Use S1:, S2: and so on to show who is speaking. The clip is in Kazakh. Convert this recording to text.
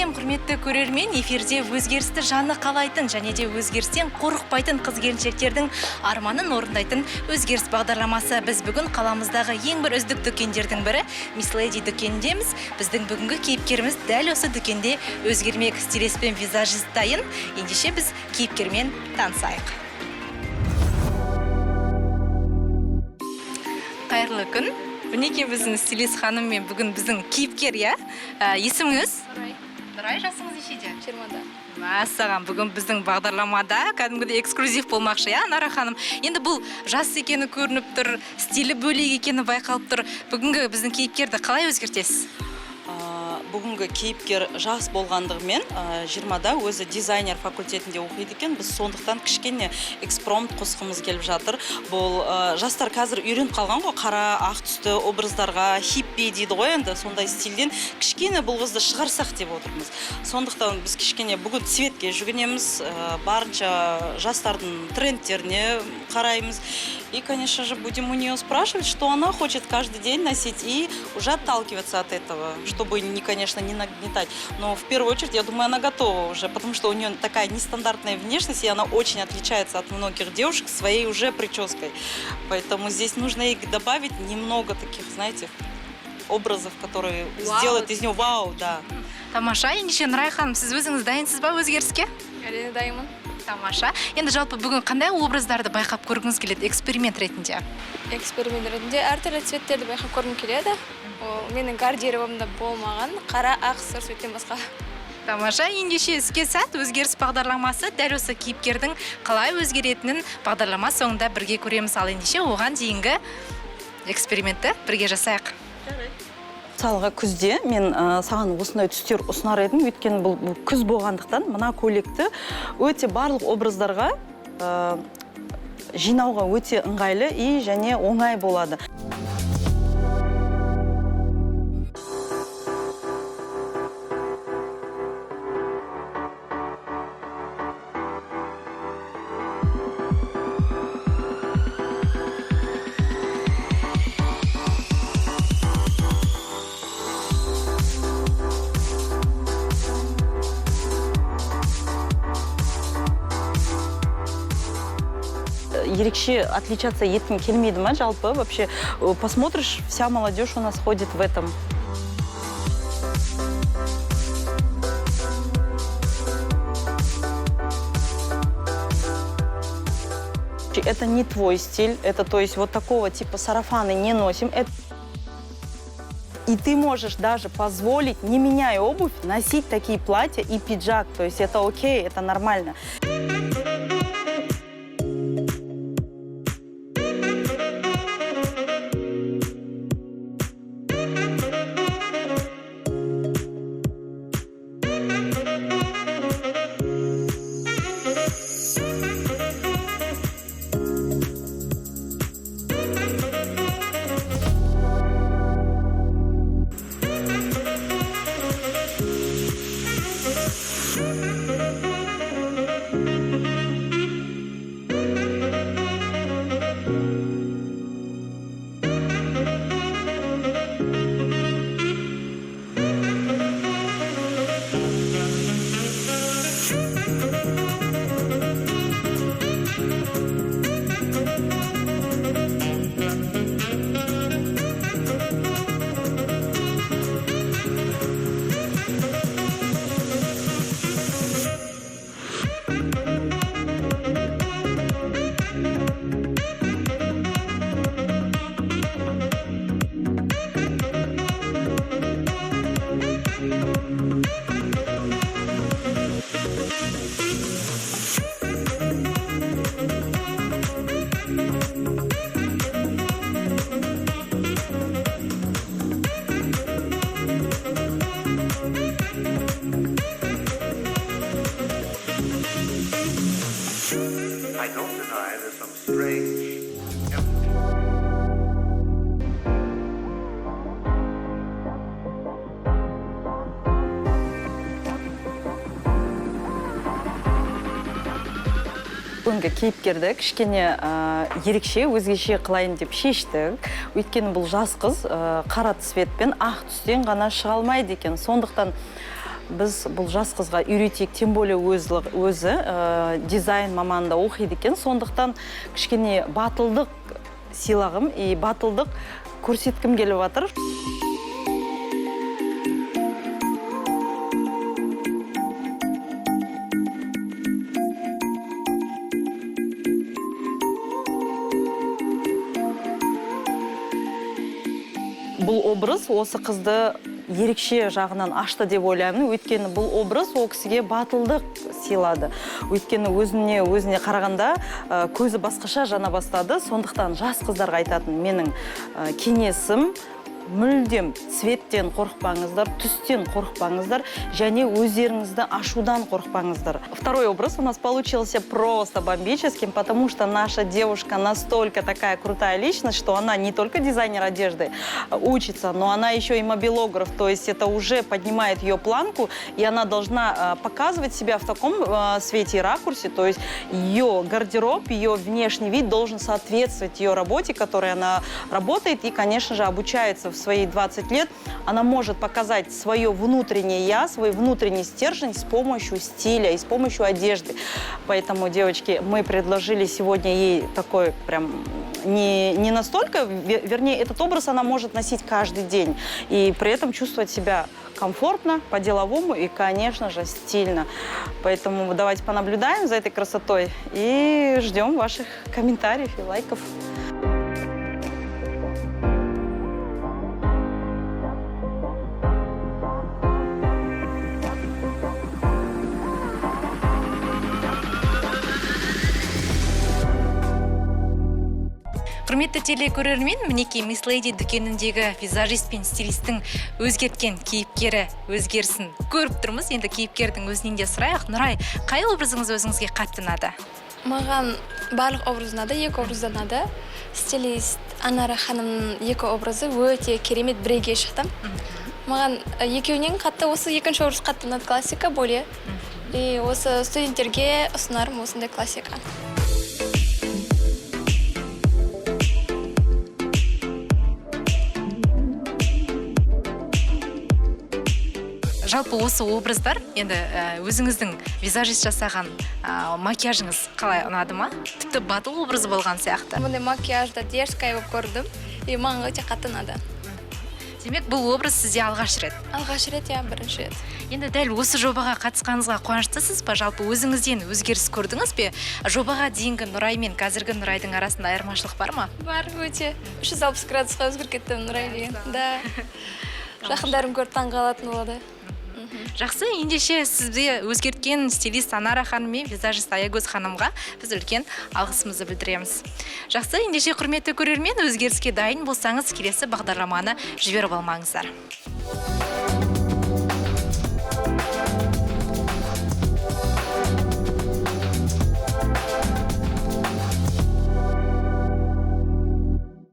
S1: сәлем, құрметті көрермен. Эфирде өзгерісті жаны қалайтын және де өзгерістен қорықпайтын қыз-келіншектердің арманын орындайтын өзгеріс бағдарламасы. Біз бүгін қаламыздағы ең бір үздік дүкендердің бірі Miss Lady дүкеніндеміз. Біздің бүгінгі кейіпкеріміз дәл осы дүкенде өзгермек. Стилист пен визажист дайын. Ендеше біз кейіпкермен танысайық. Қайырлы күн. Мінеке біздің стилист ханым мен бүгін біздің кейіпкер, я? Есіміңіз? Нұрай, жасыңыз нешеде?
S2: 20-да.
S1: Мәссаған, бүгін біздің бағдарламада кәдімгідей эксклюзив болмақшы, я, Нара ханым? Енді бұл жас екені көрініп тұр, стилі бөлек екені байқалып тұр. Бүгінгі біздің кейіпкерді қалай өзгертесіз?
S3: Бүгінгі кейіпкер жас болғандығымен 20-да өзі дизайнер факультетінде оқиды екен. Біз сондықтан кішкене экспромт қосқымыз келіп жатыр. Бұл жастар қазір үйреніп қалған ғой, қара ақ түсті образдарға, хиппи дейді ғой, енді сондай стильден кішкене бұл қызды шығарсақ деп отырмыз. Сондықтан біз кішкене бүгін цветке жүгінеміз, барынша жастардың трендтеріне қараймыз. И, конечно же, будем у нее спрашивать, что она хочет каждый день носить, и уже отталкиваться от этого, чтобы, конечно, не нагнетать. Но в первую очередь, я думаю, она готова уже, потому что у нее такая нестандартная внешность, и она очень отличается от многих девушек своей уже прической. Поэтому здесь нужно ей добавить немного таких, знаете, образов, которые сделают из нее вау, да.
S1: Тамаша, ендеше Нұрай ханым, сіз өзіңіз дайынсыз ба өзгеріске?
S2: Әрине дайынмын.
S1: Тамаша. Енді жалпы бүгін қандай образдарды байқап көргіңіз келеді эксперимент ретінде?
S2: Эксперимент ретінде әртүрлі цветтерді байқап көргім келеді. Ол менің гардеробымда болмаған қара, ақ, сұр цветтен басқа.
S1: Тамаша, ендеше іске сәт өзгеріс бағдарламасы дәл осы кейіпкердің қалай өзгеретінін бағдарлама соңында бірге көреміз. Ал ендеше оған дейінгі экспериментті бірге жасайық.
S3: Мысалға күзде мен саған осындай түстер ұсынар едім, өйткені бұл күз болғандықтан мына көйлекті өте барлық образдарға жинауға өте ыңғайлы и және оңай болады. Ерекше отличаться еткім келмейді ма жалпы? Вообще, посмотришь, вся молодежь у нас ходит в этом. Это не твой стиль, это то есть вот такого типа сарафаны не носим. И ты можешь даже позволить, не меняя обувь, носить такие платья и пиджак. То есть это окей, это нормально.
S4: I don't deny there's some strange...
S3: Бүгінгі кейіпкерді кішкене ерекше, өзгеше қылайын деп шештік. Өйткені бұл жас қыз қара цветпен ақ түстен ғана шыға алмайды екен. Сондықтан біз бұл жас қызға үйретейік, тем более өзі дизайн маманында оқиды екен. Сондықтан кішкене батылдық сыйлағым и батылдық көрсеткім келіп жатыр. Бұл образ осы қызды ерекше жағынан ашты деп ойлаймын. Өйткені бұл образ ол кісіге батылдық сыйлады. Өйткені өзіне қарағанда көзі басқаша жана бастады. Сондықтан жас қыздарға айтатын менің кеңесім: мүлдем цветтен қорықпаңыздар, түстен қорықпаңыздар, және өздеріңізді ашудан қорықпаңыздар. Второй образ у нас получился просто бомбическим, потому что наша девушка настолько такая крутая личность, что она не только дизайнер одежды учится, но она еще и мобилограф, то есть это уже поднимает ее планку, и она должна показывать себя в таком свете и ракурсе, то есть ее гардероб, ее внешний вид должен соответствовать ее работе, которой она работает и, конечно же, обучается в свои 20 лет. Она может показать свое внутреннее я, свой внутренний стержень с помощью стиля и с помощью одежды. Поэтому, девочки, мы предложили сегодня ей такой прям не настолько, вернее, этот образ она может носить каждый день и при этом чувствовать себя комфортно, по-деловому и, конечно же, стильно. Поэтому давайте понаблюдаем за этой красотой и ждем ваших комментариев и лайков.
S1: Құрметті телекөрермен, мінекей Miss Lady дүкеніндегі визажист пен стилистің өзгерткен кейіпкері өзгерсін көріп тұрмыз. Енді кейіпкердің өзінен де сұрайық. Нұрай, қай образыңыз өзіңізге қатты ұнады?
S2: Маған барлық образ ұнады, екі образ ұнады. Стилист Анара ханымның екі образы өте керемет бірге шықты. Маған екеуінен қатты осы екінші образ қатты ұнады, классика более. И осы студенттерге ұсынарым осындай классика.
S1: Жалпы осы образдар, енді өзіңіздің визажист жасаған макияжыңыз қалай ұнады ма? Тіпті батыл образы болған сияқты.
S2: Бұндай макияжда дерзкая болып көрдім, и маған өте қатты ұнады.
S1: Демек, бұл образ сізде алғаш рет?
S2: Алғаш рет, я бірінші рет.
S1: Енді дәл осы жобаға қатысқаныңызға қуаныштысыз ба? Жалпы өзіңізден өзгеріс көрдіңіз бе? Жобаға дейінгі Нұрай мен қазіргі Нұрайдың арасында айырмашылық бар ма?
S2: Бар, өте. 360 градусқа өзгеріп кеттім Нұрай деген. Да. Жақындарым көріп таңғалатын болады.
S1: Жақсы, ендеше сізде өзгерткен стилист Анара ханым мен визажист Аягөз ханымға біз үлкен алғысымызды білдіреміз. Жақсы, ендеше құрметті көрермен, өзгеріске дайын болсаңыз келесі бағдарламаны жіберіп алмаңыздар.